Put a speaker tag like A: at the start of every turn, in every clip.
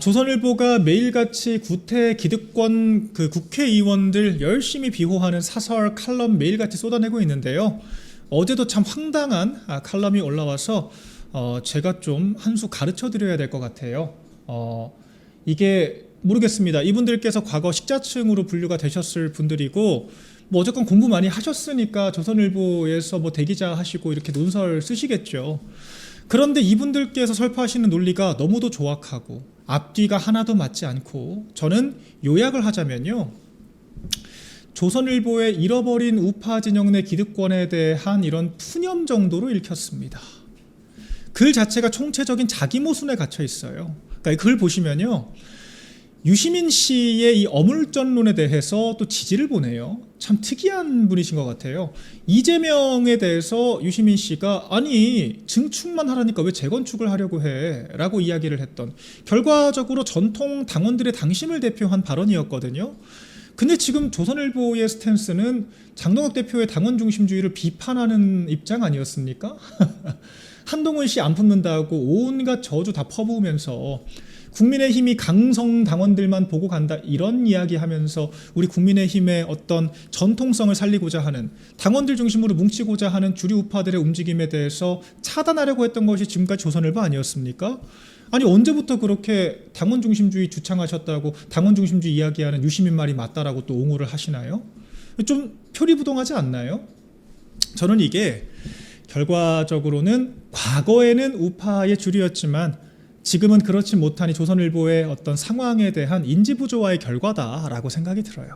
A: 조선일보가 매일같이 구태 기득권 국회의원들 열심히 비호하는 사설 칼럼 매일같이 쏟아내고 있는데요. 어제도 참 황당한 칼럼이 올라와서 제가 좀 한 수 가르쳐 드려야 될 것 같아요. 이게 모르겠습니다. 이분들께서 과거 식자층으로 분류가 되셨을 분들이고 뭐 어쨌건 공부 많이 하셨으니까 조선일보에서 뭐 대기자 하시고 이렇게 논설 쓰시겠죠. 그런데 이분들께서 설파하시는 논리가 너무도 조악하고 앞뒤가 하나도 맞지 않고, 저는 요약을 하자면요, 조선일보의 잃어버린 우파 진영 내 기득권에 대한 이런 푸념 정도로 읽혔습니다. 글 자체가 총체적인 자기 모순에 gat혀 있어요. 그러니까 이 글 보시면요, 유시민 씨의 이 어물전론에 대해서 또 지지를 보내요. 참 특이한 분이신 것 같아요. 이재명에 대해서 유시민 씨가 아니 증축만 하라니까 왜 재건축을 하려고 해? 라고 이야기를 했던, 결과적으로 전통 당원들의 당심을 대표한 발언이었거든요. 근데 지금 조선일보의 스탠스는 장동혁 대표의 당원 중심주의를 비판하는 입장 아니었습니까? 한동훈 씨 안 품는다고 온갖 저주 다 퍼부으면서 국민의힘이 강성 당원들만 보고 간다 이런 이야기 하면서 우리 국민의힘의 어떤 전통성을 살리고자 하는, 당원들 중심으로 뭉치고자 하는 주류 우파들의 움직임에 대해서 차단하려고 했던 것이 지금까지 조선일보 아니었습니까? 아니 언제부터 그렇게 당원 중심주의 주창하셨다고 당원 중심주의 이야기하는 유시민 말이 맞다라고 또 옹호를 하시나요? 좀 표리부동하지 않나요? 저는 이게 결과적으로는 과거에는 우파의 주류였지만 지금은 그렇지 못하니 조선일보의 어떤 상황에 대한 인지부조화의 결과다라고 생각이 들어요.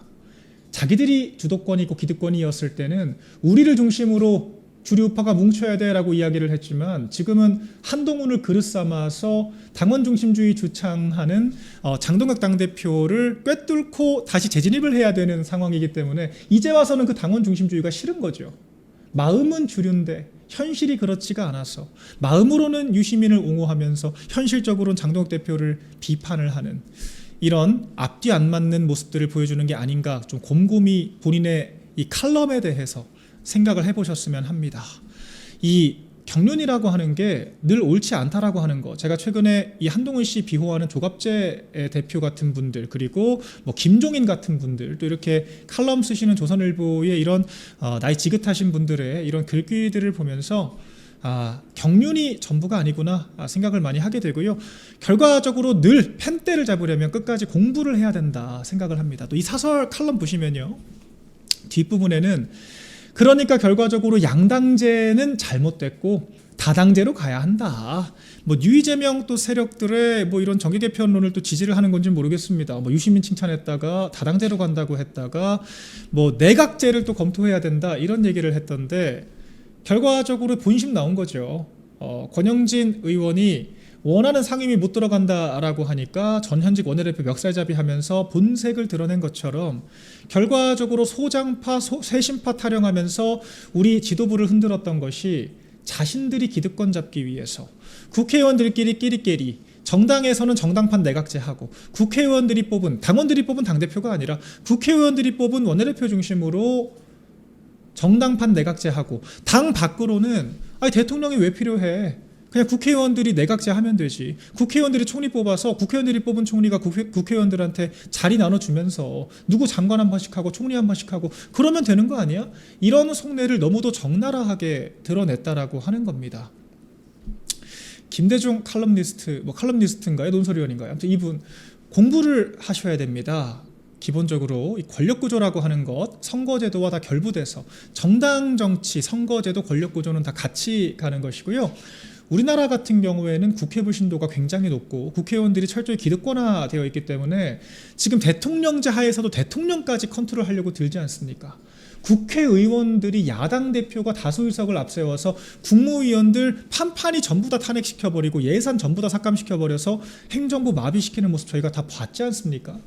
A: 자기들이 주도권이고 기득권이었을 때는 우리를 중심으로 주류우파가 뭉쳐야 돼라고 이야기를 했지만 지금은 한동훈을 그릇 삼아서 당원 중심주의 주창하는 장동혁 당대표를 꿰뚫고 다시 재진입을 해야 되는 상황이기 때문에 이제 와서는 그 당원 중심주의가 싫은 거죠. 마음은 주류인데 현실이 그렇지가 않아서 마음으로는 유시민을 옹호하면서 현실적으로는 장동혁 대표를 비판을 하는 이런 앞뒤 안 맞는 모습들을 보여주는 게 아닌가, 좀 곰곰이 본인의 이 칼럼에 대해서 생각을 해보셨으면 합니다. 이 경륜이라고 하는 게 늘 옳지 않다라고 하는 거, 제가 최근에 이 한동훈 씨 비호하는 조갑재 대표 같은 분들, 그리고 뭐 김종인 같은 분들, 또 이렇게 칼럼 쓰시는 조선일보의 이런 나이 지긋하신 분들의 이런 글귀들을 보면서 경륜이 전부가 아니구나 생각을 많이 하게 되고요. 결과적으로 늘 펜대를 잡으려면 끝까지 공부를 해야 된다 생각을 합니다. 또 이 사설 칼럼 보시면요, 뒷부분에는 그러니까 결과적으로 양당제는 잘못됐고 다당제로 가야 한다. 뭐 유이재명 또 세력들의 뭐 이런 정계 개편론을 또 지지를 하는 건지 모르겠습니다. 뭐 유시민 칭찬했다가 다당제로 간다고 했다가 뭐 내각제를 또 검토해야 된다 이런 얘기를 했던데 결과적으로 본심 나온 거죠. 권영진 의원이 원하는 상임위 못 들어간다라고 하니까 전현직 원내대표 멱살잡이 하면서 본색을 드러낸 것처럼 결과적으로 소장파, 쇄신파 타령하면서 우리 지도부를 흔들었던 것이 자신들이 기득권 잡기 위해서 국회의원들끼리 끼리끼리, 정당에서는 정당판 내각제하고 국회의원들이 뽑은, 당원들이 뽑은 당대표가 아니라 국회의원들이 뽑은 원내대표 중심으로 정당판 내각제하고, 당 밖으로는 아니 대통령이 왜 필요해? 그냥 국회의원들이 내각제 하면 되지. 국회의원들이 총리 뽑아서 국회의원들이 뽑은 총리가 국회의원들한테 자리 나눠주면서 누구 장관 한 번씩 하고 총리 한 번씩 하고 그러면 되는 거 아니야? 이런 속내를 너무도 적나라하게 드러냈다라고 하는 겁니다. 김대중 칼럼니스트, 칼럼니스트인가요? 논설위원인가요? 아무튼 이분 공부를 하셔야 됩니다. 기본적으로 이 권력구조라고 하는 것, 선거제도와 다 결부돼서 정당 정치, 선거제도, 권력구조는 다 같이 가는 것이고요. 우리나라 같은 경우에는 국회 불신도가 굉장히 높고 국회의원들이 철저히 기득권화되어 있기 때문에 지금 대통령제 하에서도 대통령까지 컨트롤하려고 들지 않습니까? 국회의원들이 야당 대표가 다수 의석을 앞세워서 국무위원들 판판이 전부 다 탄핵시켜버리고 예산 전부 다 삭감시켜버려서 행정부 마비시키는 모습 저희가 다 봤지 않습니까?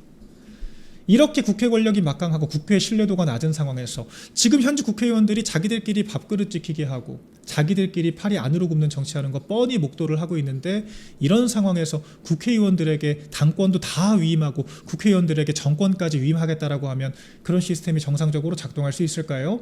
A: 이렇게 국회 권력이 막강하고 국회의 신뢰도가 낮은 상황에서 지금 현직 국회의원들이 자기들끼리 밥그릇 지키게 하고 자기들끼리 팔이 안으로 굽는 정치하는 거 뻔히 목도를 하고 있는데, 이런 상황에서 국회의원들에게 당권도 다 위임하고 국회의원들에게 정권까지 위임하겠다라고 하면 그런 시스템이 정상적으로 작동할 수 있을까요?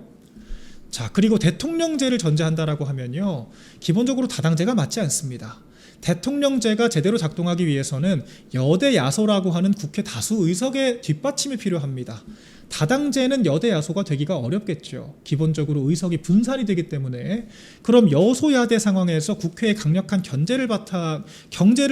A: 자, 그리고 대통령제를 전제한다라고 하면요, 기본적으로 다당제가 맞지 않습니다. 대통령제가 제대로 작동하기 위해서는 여대 야소라고 하는 국회 다수 의석의 뒷받침이 필요합니다. 다당제는 여대 야소가 되기가 어렵겠죠. 기본적으로 의석이 분산이 되기 때문에. 그럼 여소야대 상황에서 국회의 강력한 경제를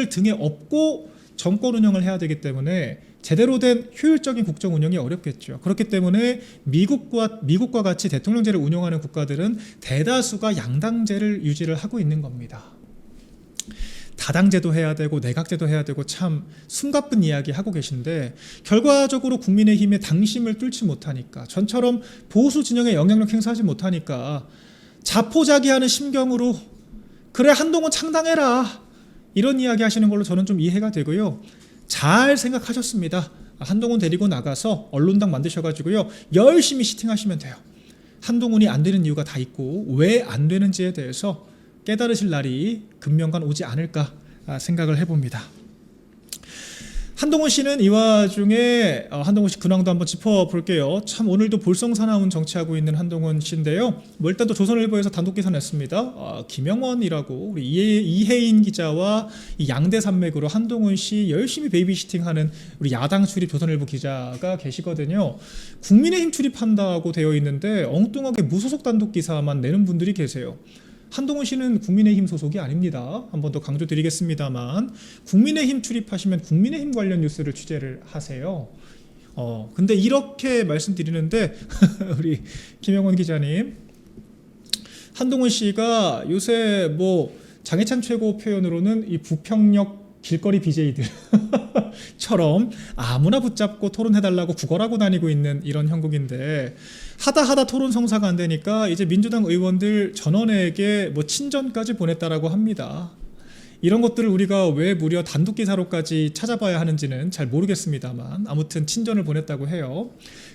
A: 등에 업고 정권 운영을 해야 되기 때문에 제대로 된 효율적인 국정 운영이 어렵겠죠. 그렇기 때문에 미국과 같이 대통령제를 운영하는 국가들은 대다수가 양당제를 유지를 하고 있는 겁니다. 다당제도 해야 되고 내각제도 해야 되고 참 숨가쁜 이야기 하고 계신데, 결과적으로 국민의힘의 당심을 뚫지 못하니까, 전처럼 보수 진영의 영향력 행사하지 못하니까 자포자기하는 심경으로 그래 한동훈 창당해라 이런 이야기 하시는 걸로 저는 좀 이해가 되고요. 잘 생각하셨습니다. 한동훈 데리고 나가서 언론당 만드셔가지고요 열심히 시팅하시면 돼요. 한동훈이 안 되는 이유가 다 있고 왜 안 되는지에 대해서 깨달으실 날이 금명간 오지 않을까 생각을 해봅니다. 한동훈 씨는 이 와중에 한동훈 씨 근황도 한번 짚어볼게요. 참 오늘도 볼썽사나운 정치하고 있는 한동훈 씨인데요. 일단 또 조선일보에서 단독 기사 냈습니다. 김영원이라고 우리 이혜인 기자와 이 양대 산맥으로 한동훈 씨 열심히 베이비시팅하는 우리 야당 출입 조선일보 기자가 계시거든요. 국민의힘 출입한다고 되어 있는데 엉뚱하게 무소속 단독 기사만 내는 분들이 계세요. 한동훈 씨는 국민의힘 소속이 아닙니다. 한 번 더 강조드리겠습니다만 국민의힘 출입하시면 국민의힘 관련 뉴스를 취재를 하세요. 근데 이렇게 말씀드리는데 우리 김영원 기자님, 한동훈 씨가 요새 뭐 장해찬 최고 표현으로는 이 부평역 길거리 BJ들처럼 아무나 붙잡고 토론해달라고 구걸하고 다니고 있는 이런 형국인데, 하다 토론 성사가 안 되니까 이제 민주당 의원들 전원에게 뭐 친전까지 보냈다라고 합니다. 이런 것들을 우리가 왜 무려 단독 기사로까지 찾아봐야 하는지는 잘 모르겠습니다만 아무튼 친전을 보냈다고 해요.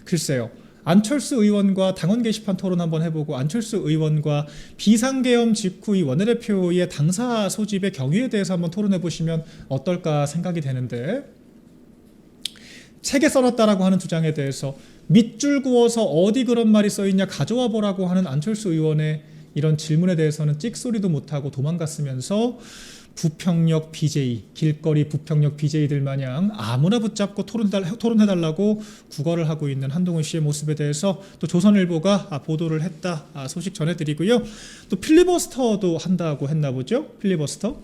A: 글쎄요. 안철수 의원과 당원 게시판 토론 한번 해보고 안철수 의원과 비상계엄 직후 이 원내대표의 당사 소집의 경위에 대해서 한번 토론해 보시면 어떨까 생각이 되는데, 책에 써놨다라고 하는 주장에 대해서 밑줄 그어서 어디 그런 말이 써있냐 가져와 보라고 하는 안철수 의원의 이런 질문에 대해서는 찍소리도 못하고 도망갔으면서 부평역 BJ, 길거리 부평역 BJ들 마냥 아무나 붙잡고 토론해달라고 구걸을 하고 있는 한동훈 씨의 모습에 대해서 또 조선일보가 보도를 했다 소식 전해드리고요. 또 필리버스터도 한다고 했나 보죠. 필리버스터.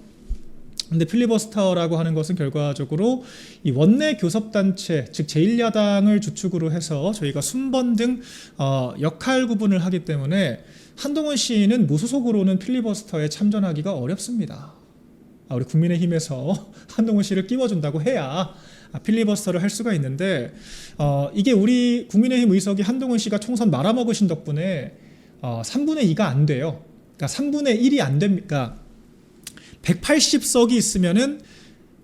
A: 근데 필리버스터라고 하는 것은 결과적으로 이 원내 교섭단체, 즉 제1야당을 주축으로 해서 저희가 순번 등 역할 구분을 하기 때문에 한동훈 씨는 무소속으로는 필리버스터에 참전하기가 어렵습니다. 우리 국민의힘에서 한동훈 씨를 끼워준다고 해야 필리버스터를 할 수가 있는데, 이게 우리 국민의힘 의석이 한동훈 씨가 총선 말아먹으신 덕분에 3분의 2가 안 돼요. 그러니까 3분의 1이 안 됩니까? 180석이 있으면은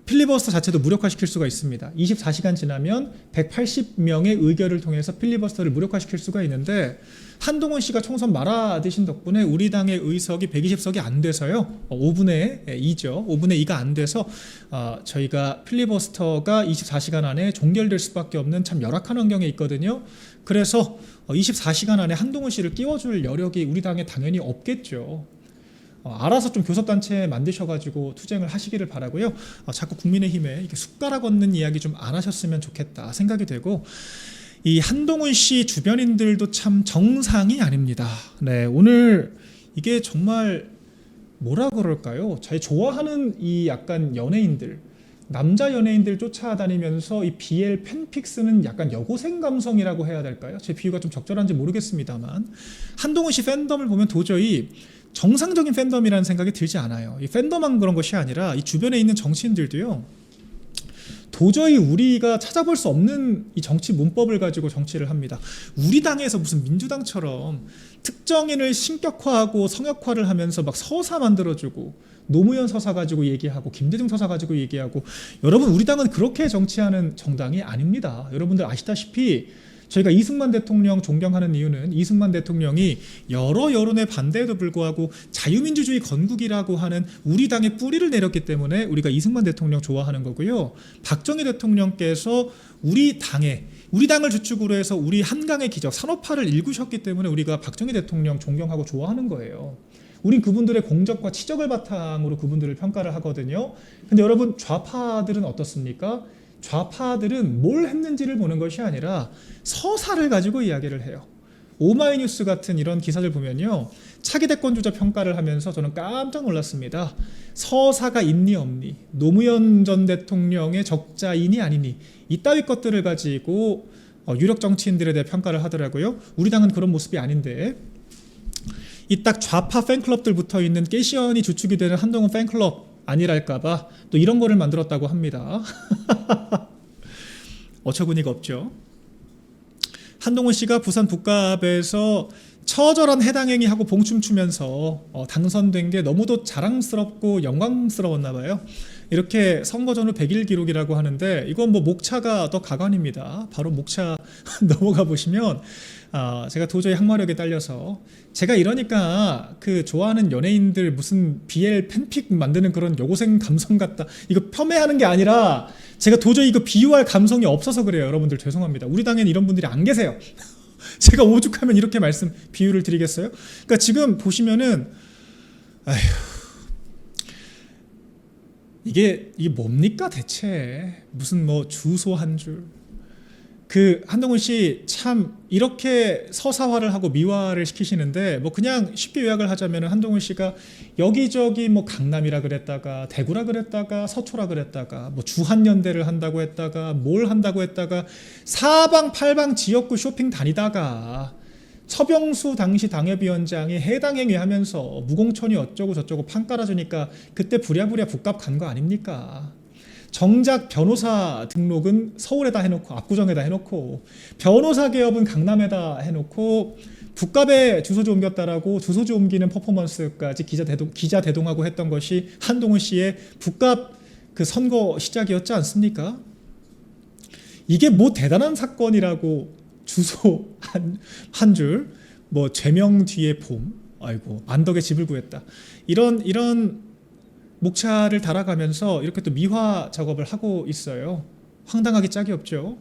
A: 필리버스터 자체도 무력화시킬 수가 있습니다. 24시간 지나면 180명의 의결을 통해서 필리버스터를 무력화시킬 수가 있는데, 한동훈 씨가 총선 말아드신 덕분에 우리 당의 의석이 120석이 안 돼서요. 5분의 2죠. 5분의 2가 안 돼서 저희가 필리버스터가 24시간 안에 종결될 수밖에 없는 참 열악한 환경에 있거든요. 그래서 24시간 안에 한동훈 씨를 끼워줄 여력이 우리 당에 당연히 없겠죠. 알아서 좀 교섭단체 만드셔가지고 투쟁을 하시기를 바라고요. 자꾸 국민의힘에 이렇게 숟가락 얹는 이야기 좀 안 하셨으면 좋겠다 생각이 되고, 이 한동훈 씨 주변인들도 참 정상이 아닙니다. 네, 오늘 이게 정말 뭐라 그럴까요? 잘 좋아하는 이 약간 연예인들, 남자 연예인들 쫓아다니면서 이 BL 팬픽 쓰는 약간 여고생 감성이라고 해야 될까요? 제 비유가 좀 적절한지 모르겠습니다만 한동훈 씨 팬덤을 보면 도저히 정상적인 팬덤이라는 생각이 들지 않아요. 이 팬덤만 그런 것이 아니라 이 주변에 있는 정치인들도요, 도저히 우리가 찾아볼 수 없는 이 정치 문법을 가지고 정치를 합니다. 우리 당에서 무슨 민주당처럼 특정인을 신격화하고 성역화를 하면서 막 서사 만들어주고 노무현 서사 가지고 얘기하고 김대중 서사 가지고 얘기하고, 여러분 우리 당은 그렇게 정치하는 정당이 아닙니다. 여러분들 아시다시피 저희가 이승만 대통령 존경하는 이유는 이승만 대통령이 여러 여론의 반대에도 불구하고 자유민주주의 건국이라고 하는 우리 당의 뿌리를 내렸기 때문에 우리가 이승만 대통령 좋아하는 거고요. 박정희 대통령께서 우리 당을 주축으로 해서 우리 한강의 기적 산업화를 일구셨기 때문에 우리가 박정희 대통령 존경하고 좋아하는 거예요. 우린 그분들의 공적과 치적을 바탕으로 그분들을 평가를 하거든요. 근데 여러분 좌파들은 어떻습니까? 좌파들은 뭘 했는지를 보는 것이 아니라 서사를 가지고 이야기를 해요. 오마이뉴스 같은 이런 기사들 보면요, 차기 대권 주자 평가를 하면서 저는 깜짝 놀랐습니다. 서사가 있니 없니, 노무현 전 대통령의 적자이니 아니니, 이따위 것들을 가지고 유력 정치인들에 대해 평가를 하더라고요. 우리 당은 그런 모습이 아닌데, 이 딱 좌파 팬클럽들 붙어 있는 깨시언이 주축이 되는 한동훈 팬클럽 아니랄까봐 또 이런 거를 만들었다고 합니다. 어처구니가 없죠. 한동훈 씨가 부산 북갑에서 처절한 해당행위하고 봉춤추면서 당선된 게 너무도 자랑스럽고 영광스러웠나 봐요. 이렇게 선거 전후 100일 기록이라고 하는데, 이건 뭐 목차가 더 가관입니다. 바로 목차 넘어가 보시면 제가 도저히 항마력에 딸려서, 제가 이러니까 그 좋아하는 연예인들 무슨 BL 팬픽 만드는 그런 여고생 감성 같다, 이거 폄훼하는 게 아니라 제가 도저히 이거 비유할 감성이 없어서 그래요. 여러분들 죄송합니다. 우리 당엔 이런 분들이 안 계세요. 제가 오죽하면 이렇게 비유를 드리겠어요? 그러니까 지금 보시면은 이게 뭡니까 대체? 무슨 뭐 주소 한 줄. 그 한동훈 씨 참 이렇게 서사화를 하고 미화를 시키시는데, 뭐 그냥 쉽게 요약을 하자면 한동훈 씨가 여기저기 뭐 강남이라 그랬다가 대구라 그랬다가 서초라 그랬다가 뭐 주한연대를 한다고 했다가 뭘 한다고 했다가 사방팔방 지역구 쇼핑 다니다가 서병수 당시 당협위원장이 해당행위 하면서 무공천이 어쩌고 저쩌고 판 깔아주니까 그때 부랴부랴 북값 간 거 아닙니까? 정작 변호사 등록은 서울에다 해놓고 압구정에다 해놓고 변호사 개업은 강남에다 해놓고 북갑에 주소지 옮겼다라고 주소지 옮기는 퍼포먼스까지 기자 대동하고 했던 것이 한동훈 씨의 북갑 그 선거 시작이었지 않습니까? 이게 뭐 대단한 사건이라고 주소 한 줄, 뭐 죄명 뒤에 봄, 아이고 안덕에 집을 구했다, 이런 목차를 달아가면서 이렇게 또 미화 작업을 하고 있어요. 황당하기 짝이 없죠.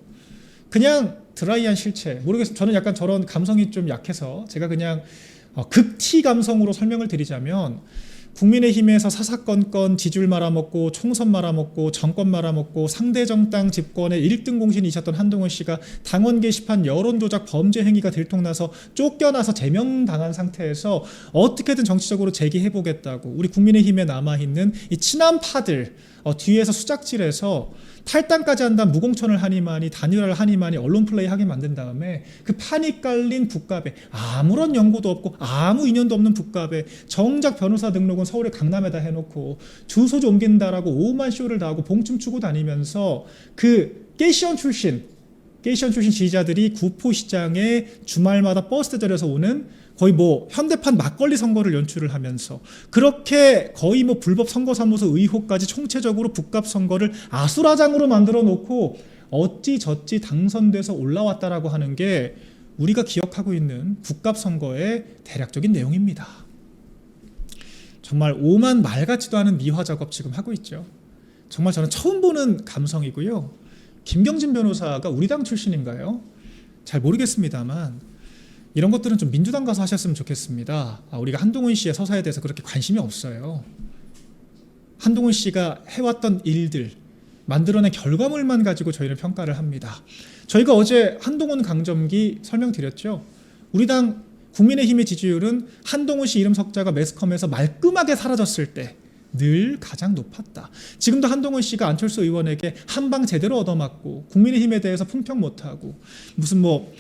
A: 그냥 드라이한 실체, 모르겠어요. 저는 약간 저런 감성이 좀 약해서 제가 그냥 극티 감성으로 설명을 드리자면, 국민의힘에서 사사건건 지줄 말아먹고 총선 말아먹고 정권 말아먹고 상대 정당 집권의 1등 공신이셨던 한동훈 씨가 당원 게시판 여론조작 범죄 행위가 들통나서 쫓겨나서 제명당한 상태에서 어떻게든 정치적으로 재기해보겠다고 우리 국민의힘에 남아있는 이 친한파들 뒤에서 수작질해서 탈당까지 한다면 무공천을 하니만이 단일화를 하니만이 언론 플레이 하게 만든 다음에 그 판이 깔린 북갑에 아무런 연고도 없고 아무 인연도 없는 북갑에 정작 변호사 등록은 서울의 강남에다 해놓고 주소지 옮긴다라고 오만 쇼를 다 하고 봉춤추고 다니면서 그 깨시언 출신 지지자들이 구포시장에 주말마다 버스 대절해서 오는 거의 뭐 현대판 막걸리 선거를 연출을 하면서 그렇게 거의 뭐 불법 선거사무소 의혹까지 총체적으로 북갑 선거를 아수라장으로 만들어 놓고 어찌저찌 당선돼서 올라왔다라고 하는 게 우리가 기억하고 있는 북갑 선거의 대략적인 내용입니다. 정말 오만 말 같지도 않은 미화 작업 지금 하고 있죠. 정말 저는 처음 보는 감성이고요. 김경진 변호사가 우리 당 출신인가요? 잘 모르겠습니다만 이런 것들은 좀 민주당 가서 하셨으면 좋겠습니다. 우리가 한동훈 씨의 서사에 대해서 그렇게 관심이 없어요. 한동훈 씨가 해왔던 일들, 만들어낸 결과물만 가지고 저희는 평가를 합니다. 저희가 어제 한동훈 강점기 설명드렸죠. 우리 당 국민의힘의 지지율은 한동훈 씨 이름 석자가 매스컴에서 말끔하게 사라졌을 때 늘 가장 높았다. 지금도 한동훈 씨가 안철수 의원에게 한 방 제대로 얻어맞고 국민의힘에 대해서 품평 못하고 무슨 뭐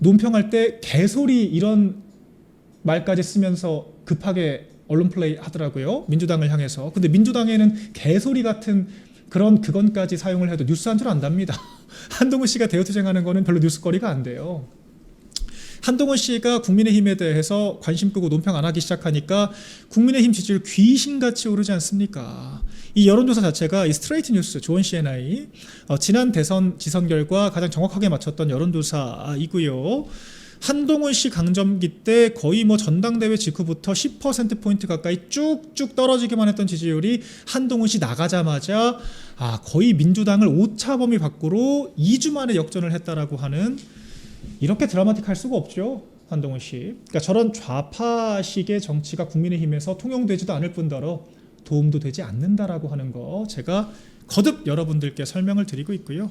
A: 논평할 때 개소리 이런 말까지 쓰면서 급하게 언론 플레이 하더라고요. 민주당을 향해서. 근데 민주당에는 개소리 같은 그건까지 사용을 해도 뉴스 한 줄 안답니다. 한동훈 씨가 대우투쟁하는 거는 별로 뉴스거리가 안 돼요. 한동훈 씨가 국민의힘에 대해서 관심 끄고 논평 안 하기 시작하니까 국민의힘 지지율 귀신같이 오르지 않습니까? 이 여론조사 자체가 이 스트레이트 뉴스, 조원 CNI 지난 대선 지선 결과 가장 정확하게 맞췄던 여론조사이고요. 한동훈 씨 강점기 때 거의 뭐 전당대회 직후부터 10%포인트 가까이 쭉쭉 떨어지기만 했던 지지율이 한동훈 씨 나가자마자 거의 민주당을 오차범위 밖으로 2주 만에 역전을 했다라고 하는, 이렇게 드라마틱할 수가 없죠. 한동훈 씨. 그러니까 저런 좌파식의 정치가 국민의힘에서 통용되지도 않을 뿐더러 도움도 되지 않는다라고 하는 거 제가 거듭 여러분들께 설명을 드리고 있고요.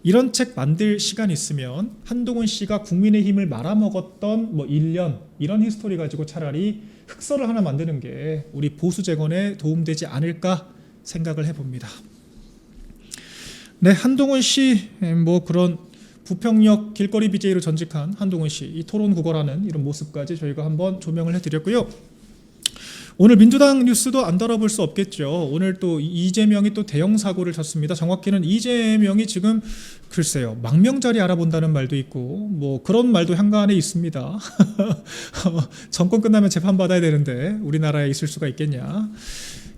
A: 이런 책 만들 시간 있으면 한동훈 씨가 국민의힘을 말아먹었던 1년 이런 히스토리 가지고 차라리 흑서를 하나 만드는 게 우리 보수 재건에 도움되지 않을까 생각을 해봅니다. 네, 한동훈 씨 그런 부평역 길거리 BJ로 전직한 한동훈 씨 이 토론 구걸하는 이런 모습까지 저희가 한번 조명을 해드렸고요. 오늘 민주당 뉴스도 안 다뤄볼 수 없겠죠. 오늘 또 이재명이 또 대형 사고를 쳤습니다. 정확히는 이재명이 지금 글쎄요 망명자리 알아본다는 말도 있고 그런 말도 한간에 있습니다. 정권 끝나면 재판 받아야 되는데 우리나라에 있을 수가 있겠냐.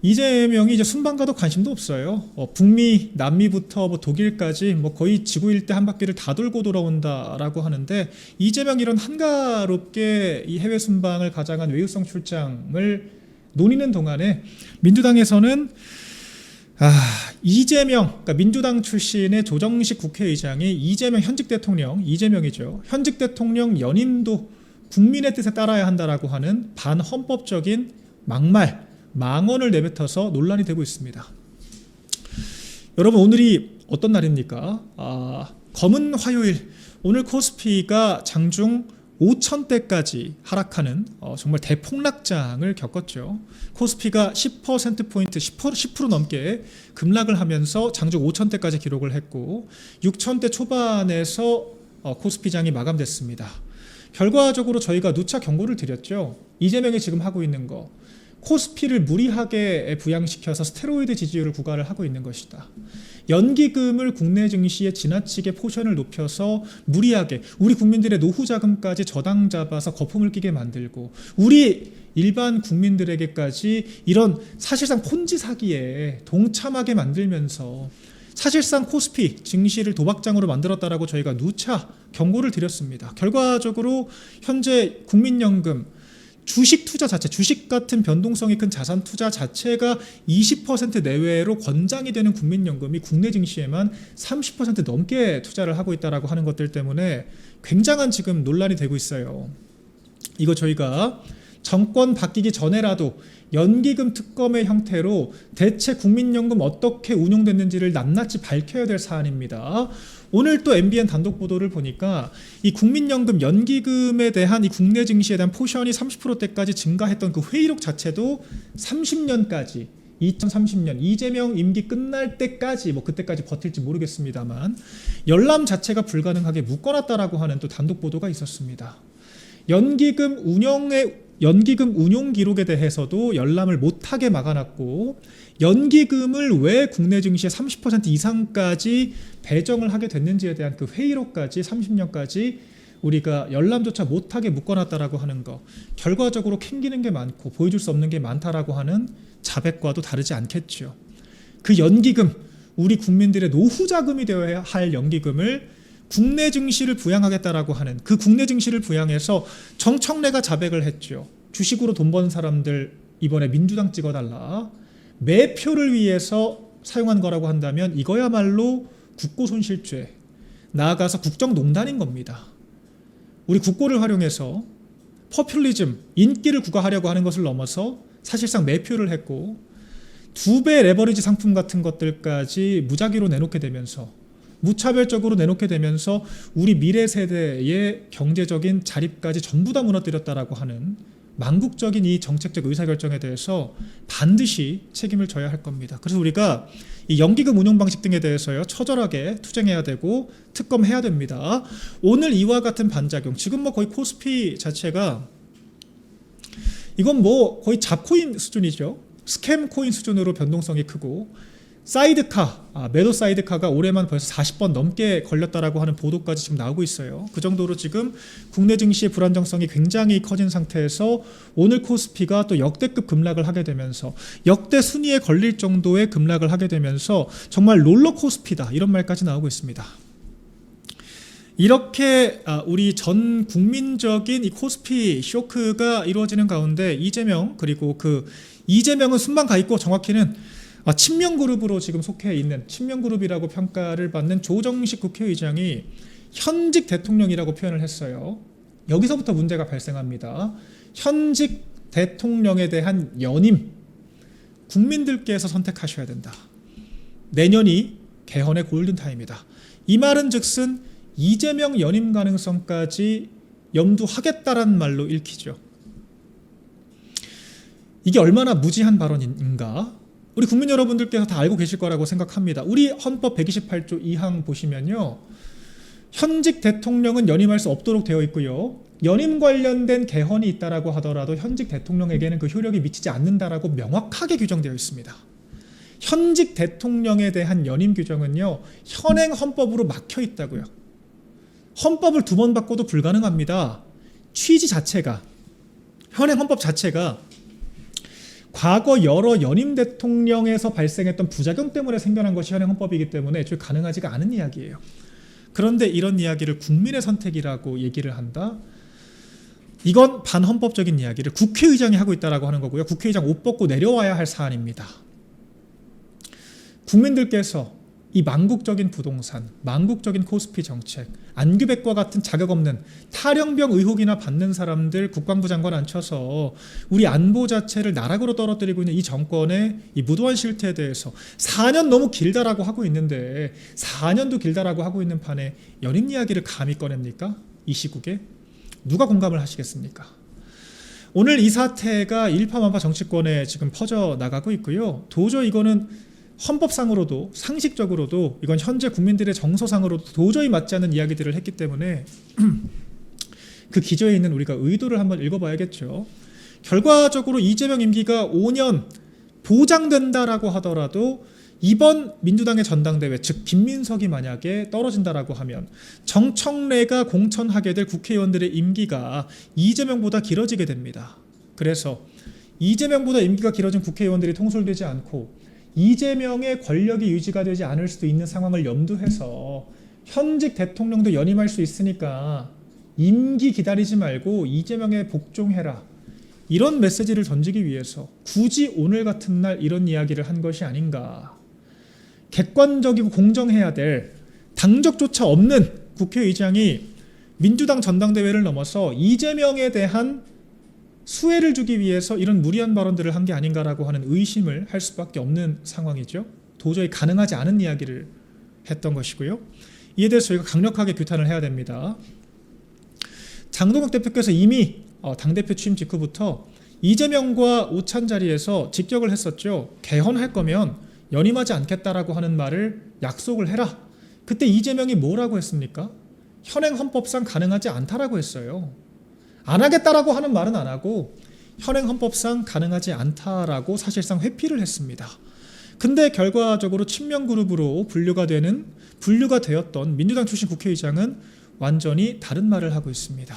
A: 이재명이 이제 순방 가도 관심도 없어요. 북미, 남미부터 독일까지 거의 지구 일대 한 바퀴를 다 돌고 돌아온다라고 하는데 이재명 이런 한가롭게 이 해외 순방을 가장한 외유성 출장을 논의는 동안에 민주당에서는 이재명, 그러니까 민주당 출신의 조정식 국회의장이 이재명 현직 대통령, 이재명이죠. 현직 대통령 연임도 국민의 뜻에 따라야 한다라고 하는 반헌법적인 막말, 망언을 내뱉어서 논란이 되고 있습니다. 여러분 오늘이 어떤 날입니까? 검은 화요일. 오늘 코스피가 장중 5,000대까지 하락하는 정말 대폭락장을 겪었죠. 코스피가 10%포인트, 10% 넘게 급락을 하면서 장중 5,000대까지 기록을 했고 6,000대 초반에서 코스피장이 마감됐습니다. 결과적으로 저희가 누차 경고를 드렸죠. 이재명이 지금 하고 있는 거 코스피를 무리하게 부양시켜서 스테로이드 지지율을 구가를 하고 있는 것이다. 연기금을 국내 증시에 지나치게 포션을 높여서 무리하게 우리 국민들의 노후 자금까지 저당 잡아서 거품을 끼게 만들고 우리 일반 국민들에게까지 이런 사실상 폰지 사기에 동참하게 만들면서 사실상 코스피 증시를 도박장으로 만들었다라고 저희가 누차 경고를 드렸습니다. 결과적으로 현재 국민연금 주식 투자 자체, 주식 같은 변동성이 큰 자산 투자 자체가 20% 내외로 권장이 되는 국민연금이 국내 증시에만 30% 넘게 투자를 하고 있다라고 하는 것들 때문에 굉장한 지금 논란이 되고 있어요. 이거 저희가 정권 바뀌기 전에라도 연기금 특검의 형태로 대체 국민연금 어떻게 운용됐는지를 낱낱이 밝혀야 될 사안입니다. 오늘 또 MBN 단독 보도를 보니까 이 국민연금 연기금에 대한 이 국내 증시에 대한 포션이 30%대까지 증가했던 그 회의록 자체도 30년까지 2030년 이재명 임기 끝날 때까지 그때까지 버틸지 모르겠습니다만 열람 자체가 불가능하게 묶어놨다라고 하는 또 단독 보도가 있었습니다. 연기금 운용 기록에 대해서도 열람을 못하게 막아놨고 연기금을 왜 국내 증시의 30% 이상까지 배정을 하게 됐는지에 대한 그 회의록까지 30년까지 우리가 열람조차 못하게 묶어놨다라고 하는 거 결과적으로 캥기는 게 많고 보여줄 수 없는 게 많다라고 하는 자백과도 다르지 않겠죠. 그 연기금 우리 국민들의 노후 자금이 되어야 할 연기금을 국내 증시를 부양하겠다라고 하는 그 국내 증시를 부양해서 정청래가 자백을 했죠. 주식으로 돈 버는 사람들 이번에 민주당 찍어달라. 매표를 위해서 사용한 거라고 한다면 이거야말로 국고손실죄, 나아가서 국정농단인 겁니다. 우리 국고를 활용해서 포퓰리즘, 인기를 구가하려고 하는 것을 넘어서 사실상 매표를 했고 2배 레버리지 상품 같은 것들까지 무작위로 내놓게 되면서 무차별적으로 내놓게 되면서 우리 미래 세대의 경제적인 자립까지 전부 다 무너뜨렸다라고 하는 망국적인 이 정책적 의사결정에 대해서 반드시 책임을 져야 할 겁니다. 그래서 우리가 이 연기금 운용 방식 등에 대해서요 처절하게 투쟁해야 되고 특검해야 됩니다. 오늘 이와 같은 반작용, 지금 거의 코스피 자체가 이건 거의 잡코인 수준이죠. 스캠 코인 수준으로 변동성이 크고 사이드카, 매도 사이드카가 올해만 벌써 40번 넘게 걸렸다라고 하는 보도까지 지금 나오고 있어요. 그 정도로 지금 국내 증시의 불안정성이 굉장히 커진 상태에서 오늘 코스피가 또 역대급 급락을 하게 되면서 역대 순위에 걸릴 정도의 급락을 하게 되면서 정말 롤러코스피다 이런 말까지 나오고 있습니다. 이렇게 우리 전 국민적인 이 코스피 쇼크가 이루어지는 가운데 이재명 그리고 이재명은 순방 가 있고 정확히는 친명그룹으로 지금 속해 있는 친명그룹이라고 평가를 받는 조정식 국회의장이 현직 대통령이라고 표현을 했어요. 여기서부터 문제가 발생합니다. 현직 대통령에 대한 연임, 국민들께서 선택하셔야 된다. 내년이 개헌의 골든타임이다. 이 말은 즉슨 이재명 연임 가능성까지 염두하겠다라는 말로 읽히죠. 이게 얼마나 무지한 발언인가? 우리 국민 여러분들께서 다 알고 계실 거라고 생각합니다. 우리 헌법 128조 2항 보시면요, 현직 대통령은 연임할 수 없도록 되어 있고요, 연임 관련된 개헌이 있다라고 하더라도 현직 대통령에게는 그 효력이 미치지 않는다라고 명확하게 규정되어 있습니다. 현직 대통령에 대한 연임 규정은요, 현행 헌법으로 막혀 있다고요. 헌법을 2번 바꿔도 불가능합니다. 취지 자체가, 현행 헌법 자체가 과거 여러 연임 대통령에서 발생했던 부작용 때문에 생겨난 것이 현행 헌법이기 때문에 애초에 가능하지가 않은 이야기예요. 그런데 이런 이야기를 국민의 선택이라고 얘기를 한다? 이건 반헌법적인 이야기를 국회의장이 하고 있다라고 하는 거고요. 국회의장 옷 벗고 내려와야 할 사안입니다. 국민들께서 이 망국적인 부동산, 망국적인 코스피 정책, 안규백과 같은 자격 없는 탈영병 의혹이나 받는 사람들 국방부 장관 앉혀서 우리 안보 자체를 나락으로 떨어뜨리고 있는 이 정권의 이 무도한 실태에 대해서 4년 너무 길다라고 하고 있는데, 4년도 길다라고 하고 있는 판에 연임 이야기를 감히 꺼냅니까? 이 시국에? 누가 공감을 하시겠습니까? 오늘 이 사태가 일파만파 정치권에 지금 퍼져나가고 있고요. 도저히 이거는 헌법상으로도 상식적으로도 이건 현재 국민들의 정서상으로도 도저히 맞지 않는 이야기들을 했기 때문에 그 기저에 있는 우리가 의도를 한번 읽어봐야겠죠. 결과적으로 이재명 임기가 5년 보장된다라고 하더라도 이번 민주당의 전당대회, 즉 김민석이 만약에 떨어진다라고 하면 정청래가 공천하게 될 국회의원들의 임기가 이재명보다 길어지게 됩니다. 그래서 이재명보다 임기가 길어진 국회의원들이 통솔되지 않고 이재명의 권력이 유지가 되지 않을 수도 있는 상황을 염두해서 현직 대통령도 연임할 수 있으니까 임기 기다리지 말고 이재명에 복종해라, 이런 메시지를 던지기 위해서 굳이 오늘 같은 날 이런 이야기를 한 것이 아닌가. 객관적이고 공정해야 될, 당적조차 없는 국회의장이 민주당 전당대회를 넘어서 이재명에 대한 수혜를 주기 위해서 이런 무리한 발언들을 한 게 아닌가라고 하는 의심을 할 수밖에 없는 상황이죠. 도저히 가능하지 않은 이야기를 했던 것이고요. 이에 대해서 저희가 강력하게 규탄을 해야 됩니다. 장동혁 대표께서 이미 당대표 취임 직후부터 이재명과 오찬 자리에서 직격을 했었죠. 개헌할 거면 연임하지 않겠다라고 하는 말을 약속을 해라. 그때 이재명이 뭐라고 했습니까? 현행 헌법상 가능하지 않다라고 했어요. 안 하겠다라고 하는 말은 안 하고 현행 헌법상 가능하지 않다라고 사실상 회피를 했습니다. 근데 결과적으로 친명그룹으로 분류가 되었던 민주당 출신 국회의장은 완전히 다른 말을 하고 있습니다.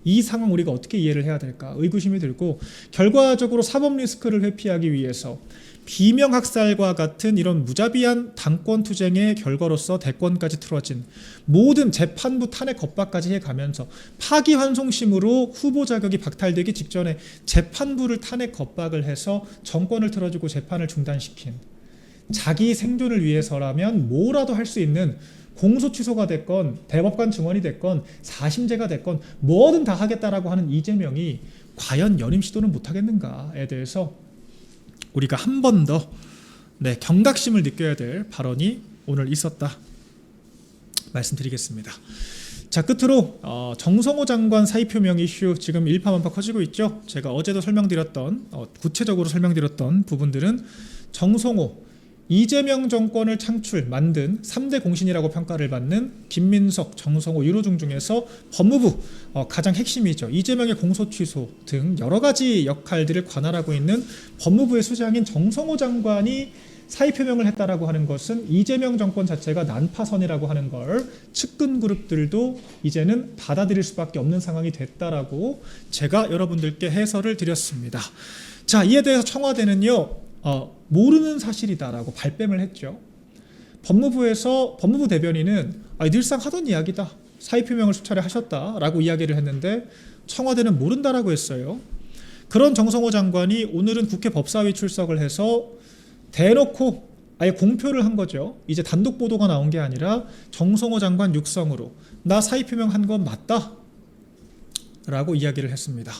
A: 이 상황 우리가 어떻게 이해를 해야 될까 의구심이 들고, 결과적으로 사법 리스크를 회피하기 위해서 비명학살과 같은 이런 무자비한 당권 투쟁의 결과로서 대권까지 틀어진 모든 재판부 탄핵 겁박까지 해가면서 파기환송심으로 후보 자격이 박탈되기 직전에 재판부를 탄핵 겁박을 해서 정권을 틀어주고 재판을 중단시킨, 자기 생존을 위해서라면 뭐라도 할 수 있는, 공소 취소가 됐건 대법관 증언이 됐건 사심제가 됐건 뭐든 다 하겠다라고 하는 이재명이 과연 연임 시도는 못하겠는가에 대해서 우리가 한 번 더 경각심을 느껴야 될 발언이 오늘 있었다 말씀드리겠습니다. 자, 끝으로 정성호 장관 사의표명 이슈 지금 일파만파 커지고 있죠. 제가 어제도 설명드렸던 구체적으로 설명드렸던 부분들은 정성호, 이재명 정권을 만든 3대 공신이라고 평가를 받는 김민석, 정성호, 윤호중 중에서 법무부 가장 핵심이죠. 이재명의 공소 취소 등 여러 가지 역할들을 관할하고 있는 법무부의 수장인 정성호 장관이 사의 표명을 했다라고 하는 것은 이재명 정권 자체가 난파선이라고 하는 걸 측근 그룹들도 이제는 받아들일 수밖에 없는 상황이 됐다라고 제가 여러분들께 해설을 드렸습니다. 자, 이에 대해서 청와대는요, 모르는 사실이다라고 발뺌을 했죠. 법무부 대변인은 늘상 하던 이야기다, 사의 표명을 수차례 하셨다라고 이야기를 했는데 청와대는 모른다라고 했어요. 그런 정성호 장관이 오늘은 국회 법사위 출석을 해서 대놓고 아예 공표를 한 거죠. 이제 단독 보도가 나온 게 아니라 정성호 장관 육성으로 나 사의 표명한 건 맞다, 라고 이야기를 했습니다.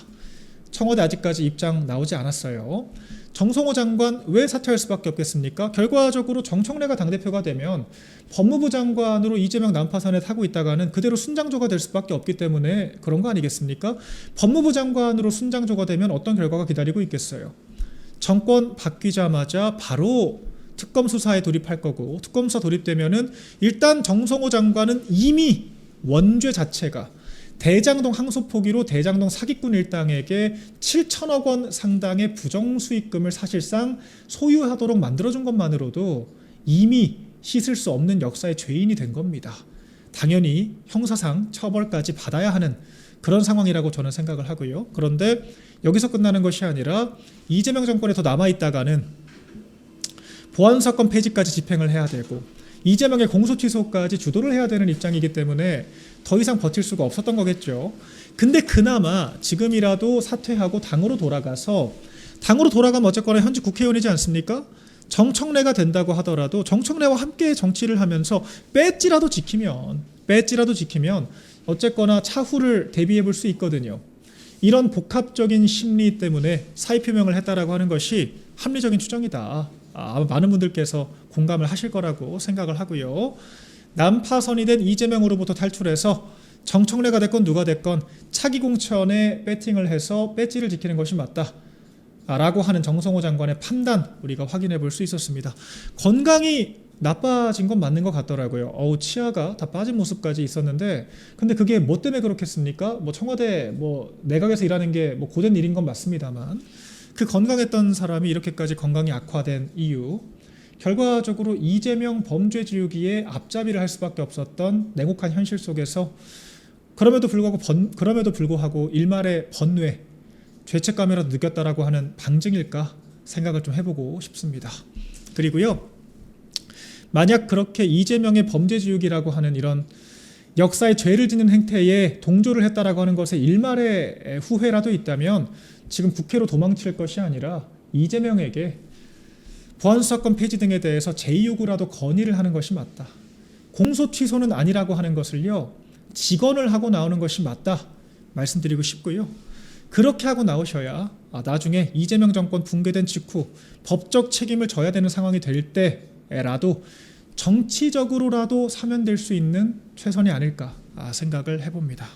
A: 청와대 아직까지 입장 나오지 않았어요. 정성호 장관 왜 사퇴할 수밖에 없겠습니까? 결과적으로 정청래가 당대표가 되면 법무부 장관으로 이재명 난파선에 타고 있다가는 그대로 순장조가 될 수밖에 없기 때문에 그런 거 아니겠습니까? 법무부 장관으로 순장조가 되면 어떤 결과가 기다리고 있겠어요? 정권 바뀌자마자 바로 특검 수사에 돌입할 거고, 특검 수사 돌입되면은 일단 정성호 장관은 이미 원죄 자체가 대장동 항소포기로 대장동 사기꾼 일당에게 7천억 원 상당의 부정수익금을 사실상 소유하도록 만들어준 것만으로도 이미 씻을 수 없는 역사의 죄인이 된 겁니다. 당연히 형사상 처벌까지 받아야 하는 그런 상황이라고 저는 생각을 하고요. 그런데 여기서 끝나는 것이 아니라 이재명 정권에 더 남아있다가는 보안사건 폐지까지 집행을 해야 되고 이재명의 공소 취소까지 주도를 해야 되는 입장이기 때문에 더 이상 버틸 수가 없었던 거겠죠. 근데 그나마 지금이라도 사퇴하고 당으로 돌아가면 어쨌거나 현직 국회의원이지 않습니까? 정청래가 된다고 하더라도 정청래와 함께 정치를 하면서 배지라도 지키면 어쨌거나 차후를 대비해 볼 수 있거든요. 이런 복합적인 심리 때문에 사의 표명을 했다라고 하는 것이 합리적인 추정이다. 많은 분들께서 공감을 하실 거라고 생각을 하고요. 난파선이 된 이재명으로부터 탈출해서 정청래가 됐건 누가 됐건 차기 공천에 배팅을 해서 배지를 지키는 것이 맞다 라고 하는 정성호 장관의 판단 우리가 확인해 볼 수 있었습니다. 건강이 나빠진 건 맞는 것 같더라고요. 치아가 다 빠진 모습까지 있었는데 근데 그게 뭐 때문에 그렇겠습니까? 뭐 청와대 내각에서 일하는 게 고된 일인 건 맞습니다만 그 건강했던 사람이 이렇게까지 건강이 악화된 이유, 결과적으로 이재명 범죄 지우기에 앞잡이를 할 수밖에 없었던 냉혹한 현실 속에서 그럼에도 불구하고 일말의 번뇌, 죄책감이라도 느꼈다라고 하는 방증일까 생각을 좀 해보고 싶습니다. 그리고요, 만약 그렇게 이재명의 범죄 지우기라고 하는 이런 역사의 죄를 짓는 행태에 동조를 했다라고 하는 것에 일말의 후회라도 있다면 지금 국회로 도망칠 것이 아니라 이재명에게 보안수사권 폐지 등에 대해서 제2요구라도 건의를 하는 것이 맞다. 공소 취소는 아니라고 하는 것을요, 직언을 하고 나오는 것이 맞다 말씀드리고 싶고요. 그렇게 하고 나오셔야 나중에 이재명 정권 붕괴된 직후 법적 책임을 져야 되는 상황이 될 때라도 정치적으로라도 사면될 수 있는 최선이 아닐까 생각을 해봅니다.